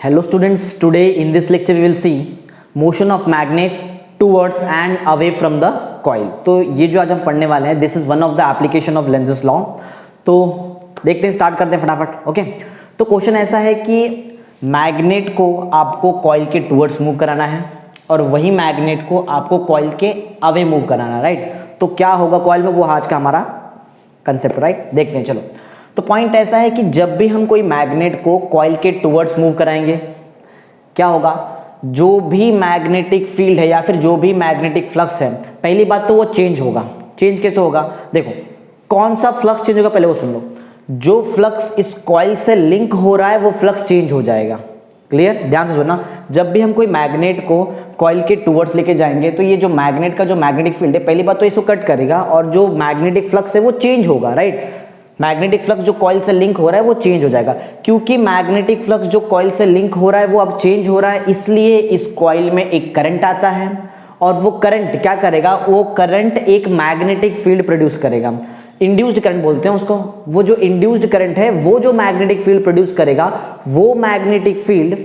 Hello students, today in this lecture we will see motion of magnet towards and away from the coil। तो ये जो आज हम पढ़ने वाले हैं this is one of the application of Lenz's law. तो देखते हैं, स्टार्ट करते हैं फटाफट। ओके, तो क्वेश्चन ऐसा है कि मैग्नेट को आपको कॉइल के टुवर्ड्स मूव कराना है और वही मैग्नेट को आपको कॉइल के अवे मूव कराना है, राइट। तो क्या होगा कॉइल में, वो आज का हमारा कंसेप्ट, राइट। देखते हैं चलो। तो पॉइंट ऐसा है कि जब भी हम कोई मैग्नेट को कॉइल के टुवर्ड्स मूव कराएंगे क्या होगा, जो भी मैग्नेटिक फील्ड है या फिर जो भी मैग्नेटिक फ्लक्स है, पहली बात तो वो चेंज होगा। चेंज कैसे होगा, देखो कौन सा फ्लक्स चेंज होगा पहले वो सुन लो। जो फ्लक्स इस कॉइल से लिंक हो रहा है वो फ्लक्स चेंज हो जाएगा। क्लियर, ध्यान से सुनना। जब भी हम कोई मैग्नेट को कॉइल के टुवर्ड्स लेके जाएंगे तो ये जो मैग्नेट का जो मैग्नेटिक फील्ड है, पहली बात तो इसको कट करेगा और जो मैग्नेटिक फ्लक्स है वो चेंज होगा, राइट। मैग्नेटिक फ्लक्स जो कॉइल से लिंक हो रहा है वो चेंज हो जाएगा। क्योंकि मैग्नेटिक फ्लक्स जो कॉइल से लिंक हो रहा है वो अब चेंज हो रहा है, इसलिए इस कॉइल में एक करंट आता है और वो करंट क्या करेगा, वो करंट एक मैग्नेटिक फील्ड प्रोड्यूस करेगा। इंड्यूस्ड करंट बोलते हैं उसको। वो जो इंड्यूस्ड करंट है वो जो मैग्नेटिक फील्ड प्रोड्यूस करेगा, वो मैग्नेटिक फील्ड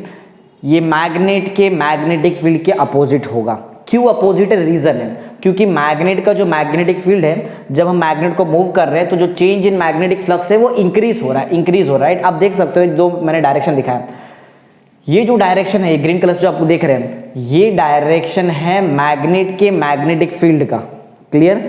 ये मैग्नेट के मैग्नेटिक फील्ड के अपोजिट होगा। क्यों अपोजिट है, रीजन है क्योंकि मैग्नेट का जो मैग्नेटिक फील्ड है, जब हम मैग्नेट को मूव कर रहे हैं तो जो चेंज इन मैग्नेटिक फ्लक्स है वो इंक्रीज हो रहा है, राइट। आप देख सकते हो जो मैंने डायरेक्शन दिखाया, ये जो डायरेक्शन है, ये ग्रीन कलर से जो आप देख रहे हैं, ये डायरेक्शन है मैग्नेट के मैग्नेटिक फील्ड का। क्लियर,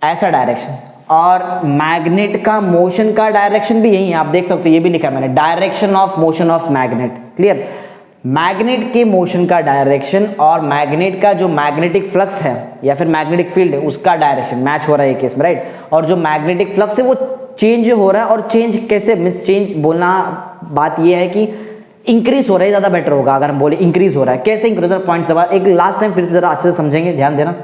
ऐसा डायरेक्शन। और मैग्नेट का मोशन का डायरेक्शन भी यही है, आप देख सकते हो, ये भी लिखा है मैंने, direction of motion of magnet. Clear, magnet के मोशन का डायरेक्शन और मैग्नेट का जो मैग्नेटिक फ्लक्स है या फिर मैग्नेटिक फील्ड है उसका डायरेक्शन मैच हो रहा है एक केस में, राइट। और जो मैग्नेटिक फ्लक्स है वो चेंज हो रहा है, और चेंज कैसे, मींस चेंज बोलना बात ये है कि इंक्रीज हो रहा है, ज्यादा बेटर होगा अगर हम बोले इंक्रीज हो रहा है। कैसे इंक्रीज हो रहा है, पॉइंट सवाल एक लास्ट टाइम फिर से जरा अच्छे से समझेंगे, ध्यान देना।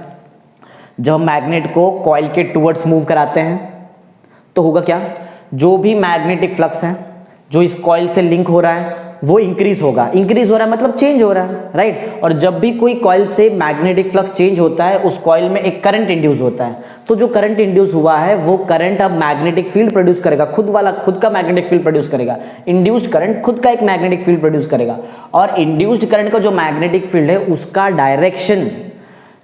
जब हम मैग्नेट को कॉइल के टुवर्ड्स मूव कराते हैं तो होगा क्या, जो भी मैग्नेटिक फ्लक्स है जो इस कॉइल से लिंक हो रहा है वो इंक्रीज होगा। इंक्रीज हो रहा है मतलब चेंज हो रहा है, राइट। और जब भी कोई कॉइल से मैग्नेटिक फ्लक्स चेंज होता है उस कॉइल में एक करंट इंड्यूस होता है। तो जो करंट इंड्यूस हुआ है वो करंट अब मैग्नेटिक फील्ड प्रोड्यूस करेगा, खुद का मैग्नेटिक फील्ड प्रोड्यूस करेगा। इंड्यूस्ड करंट खुद का एक मैग्नेटिक फील्ड प्रोड्यूस करेगा, और इंड्यूस्ड करंट का जो मैग्नेटिक फील्ड है उसका डायरेक्शन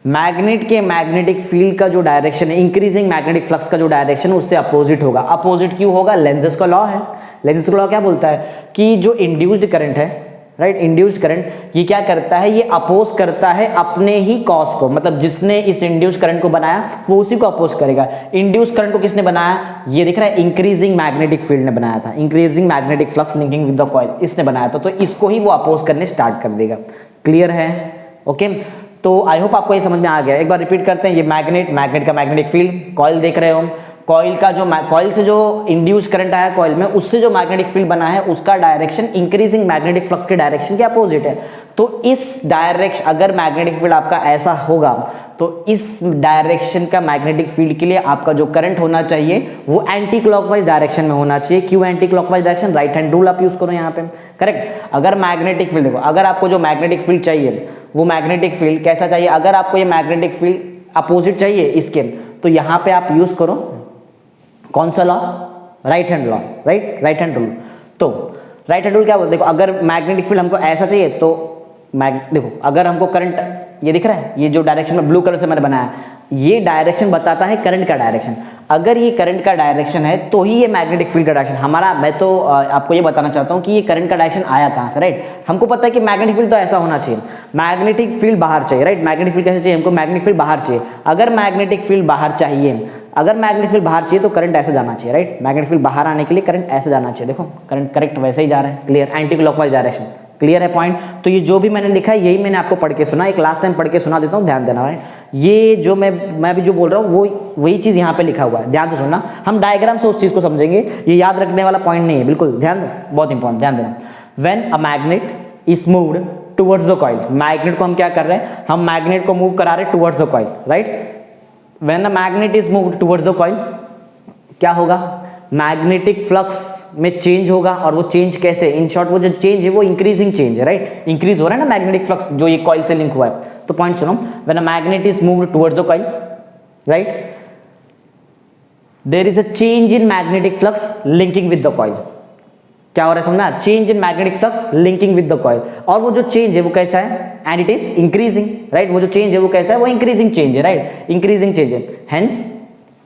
मैग्नेट के मैग्नेटिक फील्ड का जो डायरेक्शन है, इंक्रीजिंग मैग्नेटिक फ्लक्स का जो डायरेक्शन है उससे अपोजिट होगा। अपोजिट क्यों होगा, लेंजेस का लॉ है। लेंजेस का लॉ क्या बोलता है कि जो इंड्यूस्ड करंट है, राइट, इंड्यूस्ड करंट ये क्या करता है, ये अपोज करता है अपने ही कॉज को। मतलब जिसने इस इंड्यूस्ड करंट को बनाया वो उसी को अपोज करेगा। इंड्यूस्ड करंट को किसने बनाया, ये दिख रहा है, इंक्रीजिंग मैग्नेटिक फील्ड ने बनाया था, increasing magnetic flux linking with the coil, इसने बनाया था। तो इसको ही वो अपोज करने स्टार्ट कर देगा। क्लियर है, ओके। तो आई होप आपको ये समझ में आ गया। एक बार रिपीट करते हैं, ये मैग्नेट का मैग्नेटिक फील्ड, कॉइल देख रहे हो, कॉइल का जो कॉइल से जो इंड्यूस करंट आया कॉइल में, उससे जो मैग्नेटिक फील्ड बना है उसका डायरेक्शन इंक्रीजिंग मैग्नेटिक फ्लक्स के डायरेक्शन के अपोजिट है। तो इस डायरेक्शन, अगर मैग्नेटिक फील्ड आपका ऐसा होगा तो इस डायरेक्शन का मैग्नेटिक फील्ड के लिए आपका जो करंट होना चाहिए वो एंटी क्लॉकवाइज डायरेक्शन में होना चाहिए। क्यों anti clockwise direction, right hand rule आप यूज करो यहाँ पे, करेक्ट। अगर मैग्नेटिक फील्ड, देखो अगर आपको जो मैग्नेटिक फील्ड चाहिए वो मैग्नेटिक फील्ड कैसा चाहिए, अगर आपको ये मैग्नेटिक फील्ड अपोजिट चाहिए इसके, तो यहाँ पे आप यूज करो कौन सा law, right hand law, right hand rule. तो राइट हैंड रूल क्या बोलते, देखो अगर मैग्नेटिक फील्ड हमको ऐसा चाहिए तो देखो अगर हमको करंट, ये दिख रहा है, ये जो डायरेक्शन में ब्लू कलर से मैंने बनाया, ये डायरेक्शन बताता है करंट का डायरेक्शन। अगर ये करंट का डायरेक्शन है तो ही ये मैग्नेटिक फील्ड का डायरेक्शन हमारा। मैं तो आपको ये बताना चाहता हूँ कि ये करंट का डायरेक्शन आया कहाँ से, राइट। हमको पता है कि मैग्नेटिक फील्ड तो ऐसा होना चाहिए, मैग्नेटिक फील्ड बाहर चाहिए, राइट। मैग्नेटिक फील्ड कैसे चाहिए हमको, मैग्नेटिक फील्ड बाहर चाहिए। अगर मैग्नेटिक फील्ड बाहर चाहिए, अगर मैग्नेटिक फील्ड बाहर चाहिए तो करंट ऐसे जाना चाहिए, राइट। मैग्नेटिक फील्ड बाहर आने के लिए करंट ऐसे जाना चाहिए, देखो करंट करेक्ट वैसे ही जा रहा है। Clear, anti clockwise direction. Clear है पॉइंट। तो ये जो भी मैंने लिखा है यही मैंने आपको पढ़ के सुना, एक लास्ट टाइम पढ़ के सुना देता हूँ, ध्यान देना, राइट। ये जो मैं भी जो बोल रहा हूँ वो वही चीज यहाँ पे लिखा हुआ है, ध्यान से सुनना। हम डायग्राम से उस चीज को समझेंगे, ये याद रखने वाला पॉइंट नहीं है, बिल्कुल ध्यान दो, बहुत इंपॉर्टेंट, ध्यान देना। When a magnet is moved towards the coil, magnet को हम क्या कर रहे हैं, हम मैग्नेट को मूव करा रहे हैं towards the coil, right. When a magnet is moved towards the coil क्या होगा, मैग्नेटिक फ्लक्स में चेंज होगा। और वो चेंज कैसे, इन शॉर्ट वो जो चेंज है वो इंक्रीजिंग चेंज है, राइट। इंक्रीज हो रहा है ना मैग्नेटिक फ्लक्स जो ये कॉइल से लिंक हुआ है। तो पॉइंट सुनो, when a magnet is moved towards the coil, right, there is a change in magnetic flux linking with the coil. क्या हो रहा है समझ में आया? Change in magnetic flux linking with the coil, और वो जो चेंज है वो कैसा है? And it is increasing, right? वो जो चेंज है वो कैसा है? वो इंक्रीजिंग चेंज है, राइट? इंक्रीजिंग चेंज है। हेंस,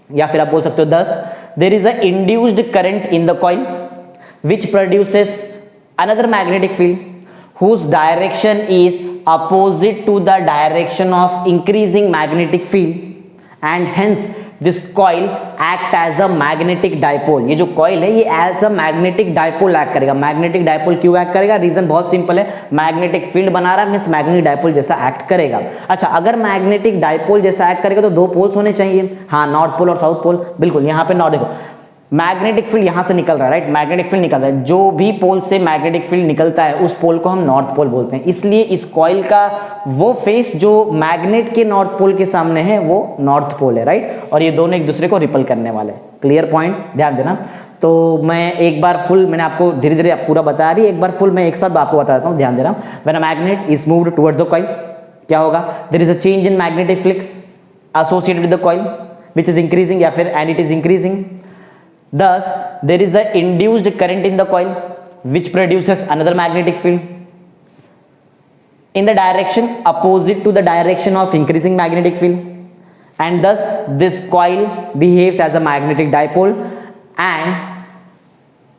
या फिर आप बोल सकते हो thus there is a induced current in the coil which produces another magnetic field whose direction is opposite to the direction of increasing magnetic field and hence this coil act as a magnetic dipole। ये जो coil है ये as a magnetic dipole act करेगा। magnetic dipole क्यों act करेगा? Reason बहुत simple है, magnetic field बना रहा है मीन्स magnetic dipole जैसा act करेगा। अच्छा, अगर magnetic dipole जैसा act करेगा तो दो पोल्स होने चाहिए, हाँ, नॉर्थ पोल और साउथ पोल। बिल्कुल, यहाँ पे नॉर्थ, देखो मैग्नेटिक फील्ड यहां से निकल रहा है, राइट? मैग्नेटिक फील्ड निकल रहा है, जो भी पोल से मैग्नेटिक फील्ड निकलता है उस पोल को हम नॉर्थ पोल बोलते हैं। इसलिए इस कॉइल का वो फेस जो मैग्नेट के नॉर्थ पोल के सामने है वो नॉर्थ पोल है, राइट? और ये दोनों एक दूसरे को रिपल करने वाले हैं। क्लियर पॉइंट, ध्यान देना। तो मैं एक बार फुल, मैंने आपको धीरे धीरे पूरा बताया भी, एक बार फुल मैं एक साथ आपको बता देता हूँ, ध्यान देना। When a magnet is moved towards the coil, क्या होगा? There is a change in magnetic flux associated with the coil which is increasing, या फिर and it is increasing. Thus, there is a induced current in the coil which produces another magnetic field in the direction opposite to the direction of increasing magnetic field, and thus this coil behaves as a magnetic dipole and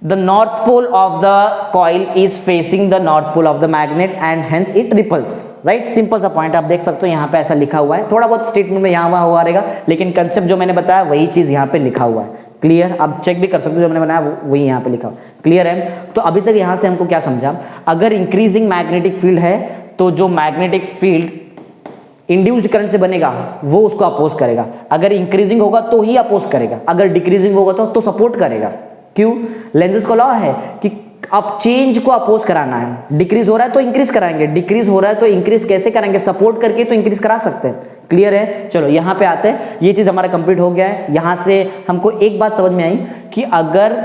the north pole of the coil is facing the north pole of the magnet and hence it repels, right? Simple सा point आप देख सकते हो, यहाँ पे ऐसा लिखा हुआ है, थोड़ा बहुत स्टेटमेंट में यहाँ वहाँ हुआ रहेगा, लेकिन कंसेप्ट जो मैंने बताया वही चीज यहाँ पे लिखा हुआ है। क्लियर? आप चेक भी कर सकते हो, जो मैंने बनाया वही यहाँ पे लिखा हुआ। क्लियर है? तो अभी तक यहाँ से हमको क्या समझा? अगर इंक्रीजिंग मैग्नेटिक फील्ड है तो जो मैग्नेटिक फील्ड इंड्यूस्ड करंट से बनेगा वो उसको अपोज करेगा। अगर इंक्रीजिंग होगा तो ही अपोज करेगा, अगर डिक्रीजिंग होगा तो सपोर्ट करेगा। क्यों? लेंजेस का लॉ है कि अब चेंज को अपोज कराना है। डिक्रीज हो रहा है तो इंक्रीज कराएंगे, डिक्रीज हो रहा है तो इंक्रीज कैसे कराएंगे? सपोर्ट करके तो इंक्रीज करा सकते हैं। क्लियर है? चलो यहाँ पे आते हैं, ये चीज हमारा कंप्लीट हो गया है। यहां से हमको एक बात समझ में आई कि अगर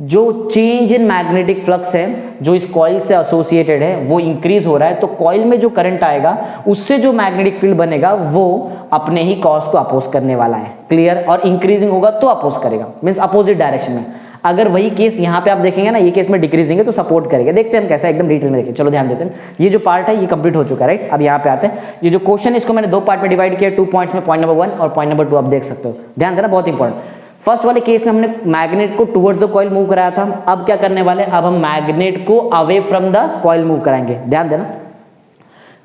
जो चेंज इन मैग्नेटिक फ्लक्स है जो इस कॉइल से एसोसिएटेड है वो इंक्रीज हो रहा है, तो कॉइल में जो करंट आएगा उससे जो मैग्नेटिक फील्ड बनेगा वो अपने ही कॉज को अपोज करने वाला है। क्लियर? और इंक्रीजिंग होगा तो अपोज करेगा, मीन्स अपोजिट डायरेक्शन में। अगर वही केस यहाँ पे आप देखेंगे ना, ये केस में डिक्रीजिंग है तो सपोर्ट करेगा। देखते हैं हम कैसा, एकदम डिटेल में देखें। चलो ध्यान देते हैं, ये जो पार्ट है ये कंप्लीट हो चुका है, राइट? अब यहाँ पे आते हैं, ये जो क्वेश्चन है इसको मैंने दो पार्ट में डिवाइड किया, 2 पॉइंट्स में, पॉइंट नंबर 1 और पॉइंट नंबर 2 आप देख सकते हो। ध्यान देना, बहुत इंपॉर्टेंट। फर्स्ट वाले केस में हमने मैग्नेट को टुवर्ड्स द कॉइल मूव कराया था, अब क्या करने वाले? अब हम मैग्नेट को away from the coil move कराएंगे। ध्यान देना,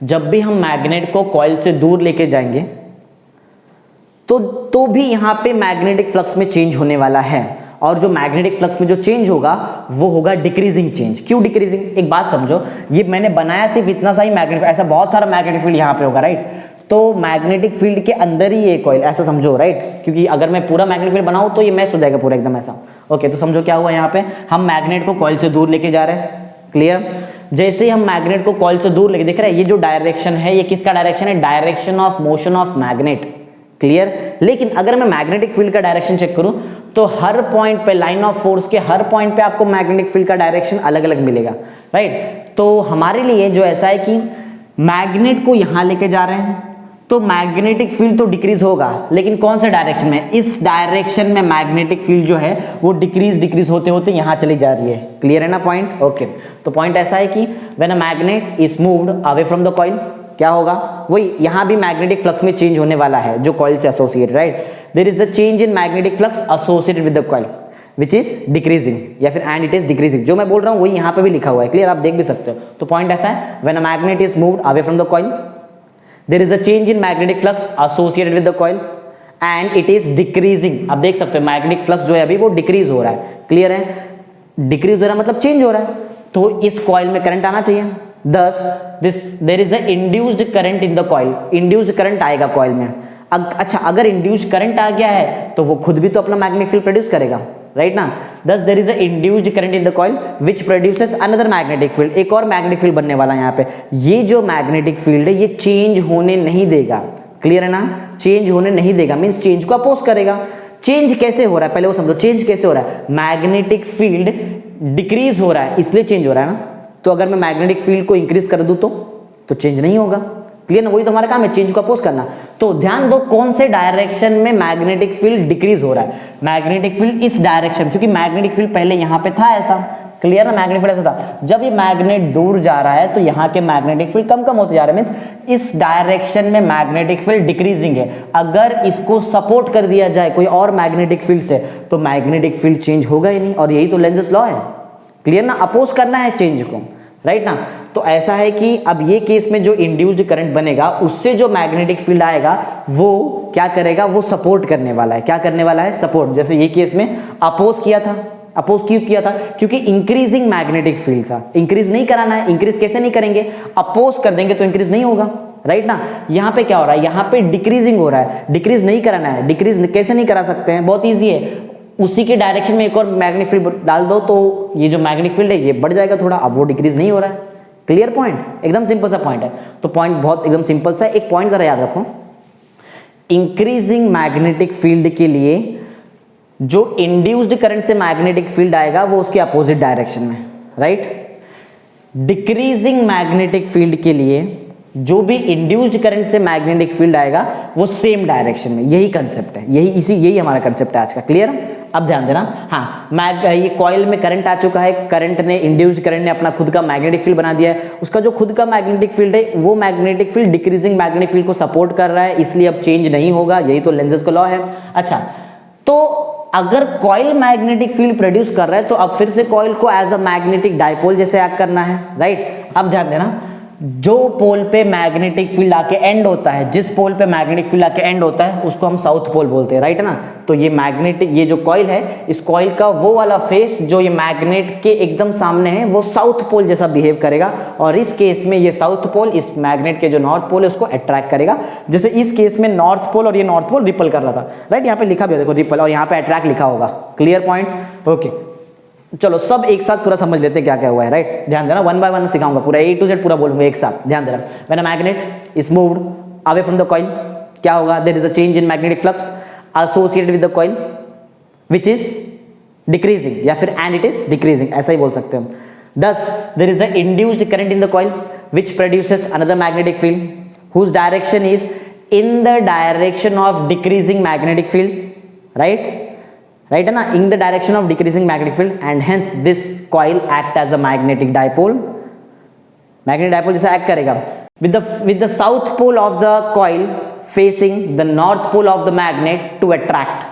जब भी हम मैग्नेट को कॉइल से दूर लेके जाएंगे तो भी यहाँ पे मैग्नेटिक फ्लक्स में चेंज होने वाला है, और जो मैग्नेटिक फ्लक्स में जो चेंज होगा वो होगा डिक्रीजिंग चेंज। क्यों डिक्रीजिंग? एक बात समझो, ये मैंने बनाया सिर्फ इतना सा ही मैग्नेटिक, ऐसा बहुत सारा मैग्नेटिक फील्ड यहाँ पे होगा, राइट? तो मैग्नेटिक फील्ड के अंदर ही ये कॉइल, ऐसा समझो, राइट? क्योंकि अगर मैं पूरा मैग्नेटिक फील्ड बनाऊं तो ये मैच हो जाएगा पूरा एकदम ऐसा। ओके, तो समझो क्या हुआ, यहाँ पे हम मैग्नेट को कॉइल से दूर लेके जा रहे हैं। क्लियर? जैसे ही हम मैग्नेट को कॉइल से दूर लेके, देख रहे हैं ये जो डायरेक्शन है ये किसका डायरेक्शन है? Direction of motion of magnet. Clear? लेकिन अगर मैं मैग्नेटिक फील्ड का डायरेक्शन चेक करूं तो हर पॉइंट पे, लाइन ऑफ फोर्स के हर पॉइंट पे आपको मैग्नेटिक फील्ड का डायरेक्शन अलग अलग मिलेगा, राइट? तो हमारे लिए जो ऐसा है कि मैग्नेट को यहां लेके जा रहे हैं तो मैग्नेटिक फील्ड तो डिक्रीज होगा, लेकिन कौन से डायरेक्शन में? इस डायरेक्शन में मैग्नेटिक फील्ड जो है वो डिक्रीज होते होते यहां चली जा रही है। क्लियर है ना पॉइंट? ओके, तो पॉइंट ऐसा है कि when a magnet is moved away from the coil, क्या होगा? वही यहां भी मैग्नेटिक फ्लक्स में चेंज होने वाला है जो कॉइल से associated, right? There is a change in magnetic flux associated with the coil which is decreasing, या फिर एंड इट इज डिक्रीजिंग। जो मैं बोल रहा हूं वही यहां पे भी लिखा हुआ है। क्लियर? आप देख भी सकते हो। तो पॉइंट ऐसा है, when a magnet is moved away from the coil there is a change in magnetic flux associated with the coil and it is decreasing. आप देख सकते हो मैग्नेटिक फ्लक्स जो है अभी वो डिक्रीज हो रहा है। क्लियर है? डिक्रीज हो रहा है मतलब चेंज हो रहा है, तो इस कॉइल में करंट आना चाहिए। Thus, there is a induced current in the coil. Induced current आएगा कॉइल में। अच्छा, अगर induced current आ गया है तो वो खुद भी तो अपना मैग्नेटिक फील्ड प्रोड्यूस करेगा, राइट ना? Thus, there is a induced current in the coil which produces another magnetic field. एक और मैग्नेटिक फील्ड बनने वाला है यहाँ पे। ये जो मैग्नेटिक फील्ड है ये चेंज होने नहीं देगा। क्लियर है ना? चेंज होने नहीं देगा मीन्स चेंज को अपोज करेगा। चेंज कैसे हो रहा है पहले वो समझो। चेंज कैसे हो रहा है? मैग्नेटिक फील्ड डिक्रीज हो रहा है इसलिए चेंज हो रहा है ना। तो अगर मैं मैग्नेटिक फील्ड को इंक्रीज कर दूं तो चेंज नहीं होगा। क्लियर ना? वही तो हमारा काम है, चेंज को अपोज करना। तो ध्यान दो कौन से डायरेक्शन में मैग्नेटिक फील्ड डिक्रीज हो रहा है। मैग्नेटिक फील्ड इस डायरेक्शन, क्योंकि मैग्नेटिक फील्ड पहले यहां पे था ऐसा, क्लियर ना, मैग्नेटिक फील्ड ऐसा था, जब ये मैग्नेट दूर जा रहा है तो यहाँ के मैग्नेटिक फील्ड कम कम होते जा रहे हैं, मींस इस डायरेक्शन में मैग्नेटिक फील्ड डिक्रीजिंग है। अगर इसको सपोर्ट कर दिया जाए कोई और मैग्नेटिक फील्ड से तो मैग्नेटिक फील्ड चेंज होगा ही नहीं, और यही तो लेंज़स लॉ है। क्लियर ना, अपोज करना है चेंज को, राइट ना। तो ऐसा है कि अब ये केस में जो इंड्यूस्ड करंट बनेगा उससे जो मैग्नेटिक फील्ड आएगा वो क्या करेगा, वो सपोर्ट करने वाला है। क्या करने वाला है, सपोर्ट। जैसे ये केस में अपोज किया था, अपोज क्यों किया था, क्योंकि इंक्रीजिंग मैग्नेटिक फील्ड था, इंक्रीज नहीं कराना है। इंक्रीज कैसे नहीं करेंगे, अपोज कर देंगे तो इंक्रीज नहीं होगा, राइट ना। यहाँ पे क्या हो रहा है, यहाँ पे डिक्रीजिंग हो रहा है, डिक्रीज नहीं कराना है। डिक्रीज कैसे नहीं करा सकते हैं, बहुत ईजी है, उसी के डायरेक्शन में एक और मैग्नेटिक फील्ड डाल दो तो ये जो मैग्नेटिक फील्ड है ये बढ़ जाएगा थोड़ा, अब वो डिक्रीज नहीं हो रहा है। क्लियर पॉइंट, एकदम सिंपल सा पॉइंट है। तो पॉइंट बहुत एकदम सिंपल सा, एक पॉइंट जरा याद रखो, इंक्रीजिंग मैग्नेटिक फील्ड के लिए जो इंड्यूस्ड करंट से मैग्नेटिक फील्ड आएगा वो उसके अपोजिट डायरेक्शन में, राइट। डिक्रीजिंग मैग्नेटिक फील्ड के लिए जो भी इंड्यूस्ड करंट से मैग्नेटिक फील्ड आएगा वो सेम डायरेक्शन में। यही कंसेप्ट है, यही हमारा कंसेप्ट है आज का। क्लियर, अब ध्यान देना। हाँ, ये कॉइल में करंट आ चुका है, करंट ने, इंड्यूस्ड करंट ने अपना खुद का मैग्नेटिक फील्ड बना दिया है। उसका जो खुद का मैग्नेटिक फील्ड है वो magnetic field decreasing magnetic field को सपोर्ट कर रहा है, इसलिए अब चेंज नहीं होगा। यही तो लेंज़स का लॉ है। अच्छा, तो अगर कॉइल मैग्नेटिक फील्ड प्रोड्यूस कर रहा है तो अब फिर से कॉइल को एज अ मैग्नेटिक डायपोल जैसे एक्ट करना है, राइट। अब ध्यान देना, जो पोल पे मैग्नेटिक फील्ड आके एंड होता है, जिस पोल पे मैग्नेटिक फील्ड आके एंड होता है उसको हम साउथ पोल बोलते हैं, राइट ना। तो ये मैग्नेटिक, ये जो कॉइल है, इस कॉइल का वो वाला फेस जो ये मैग्नेट के एकदम सामने है वो साउथ पोल जैसा बिहेव करेगा, और इस केस में ये साउथ पोल इस मैग्नेट के जो नॉर्थ पोल है उसको अट्रैक्ट करेगा। जैसे इस केस में नॉर्थ पोल और ये नॉर्थ पोल रिपल कर रहा था, राइट। यहाँ पे लिखा भी है देखो रिपल, और यहाँ पे अट्रैक्ट लिखा होगा। Clear point, okay. चलो सब एक साथ पूरा समझ लेते हैं क्या क्या हुआ है, राइट। ध्यान देना, वन बाय वन सिखाऊंगा, पूरा A to Z पूरा बोलूंगा एक साथ। ध्यान देना, when a magnet is moved away from the coil, क्या होगा, there is a change in magnetic flux associated with the coil which is decreasing, या फिर एंड इट इज डिक्रीजिंग, ऐसा ही बोल सकते हैं। thus there is a induced current in the coil which produces another magnetic field whose direction is in the direction of decreasing magnetic field, right है ना, in the direction of decreasing magnetic field, and hence this coil act as a magnetic dipole, magnetic dipole जैसा act करेगा with the south pole of the coil facing the north pole of the magnet to attract।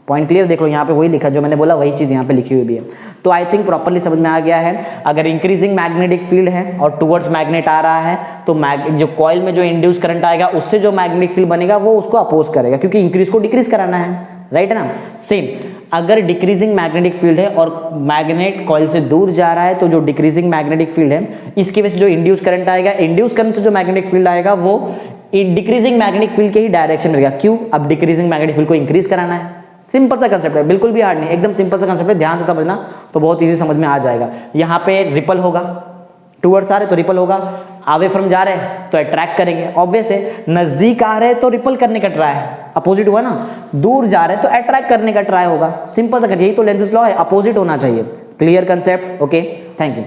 Point clear, देख लो यहाँ पे वही लिखा जो मैंने बोला, वही चीज यहाँ पे लिखी हुई भी है। तो आई थिंक प्रॉपर्ली समझ में आ गया है। अगर इंक्रीजिंग मैग्नेटिक फील्ड है और टुवर्ड्स मैग्नेट आ रहा है तो जो कॉइल में जो इंड्यूस करंट आएगा उससे जो मैग्नेटिक फील्ड बनेगा वो उसको अपोज करेगा, क्योंकि इंक्रीज को डिक्रीज कराना है, राइट है ना। सेम अगर डिक्रीजिंग मैग्नेटिक फील्ड है और मैग्नेट कॉइल से दूर जा रहा है तो जो डिक्रीजिंग मैग्नेटिक फील्ड है इसकी वजह से जो इंड्यूस करंट आएगा, इंड्यूस करंट से जो मैग्नेटिक फील्ड आएगा वो डिक्रीजिंग मैग्नेटिक फील्ड के ही डायरेक्शन में रहेगा। क्यों, अब डिक्रीजिंग मैग्नेटिक फील्ड को इंक्रीज कराना है। सिंपल सा कंसेप्ट है, बिल्कुल भी हार्ड नहीं, एकदम सिंपल सा कंसेप्ट है, ध्यान से समझना तो बहुत इजी समझ में आ जाएगा। यहाँ पे रिपल होगा, टूवर्ड्स आ रहे तो रिपल होगा, अवे फ्रॉम जा रहे हैं तो अट्रैक्ट करेंगे, ऑब्वियस है। नजदीक आ रहे हैं तो रिपल करने का ट्राई है, अपोजिट हुआ ना। दूर जा रहे हैं तो अट्रैक्ट करने का ट्राई होगा, सिंपल सा। यही तो लेंज़स लॉ है, अपोजिट होना चाहिए। Clear concept, okay, thank you.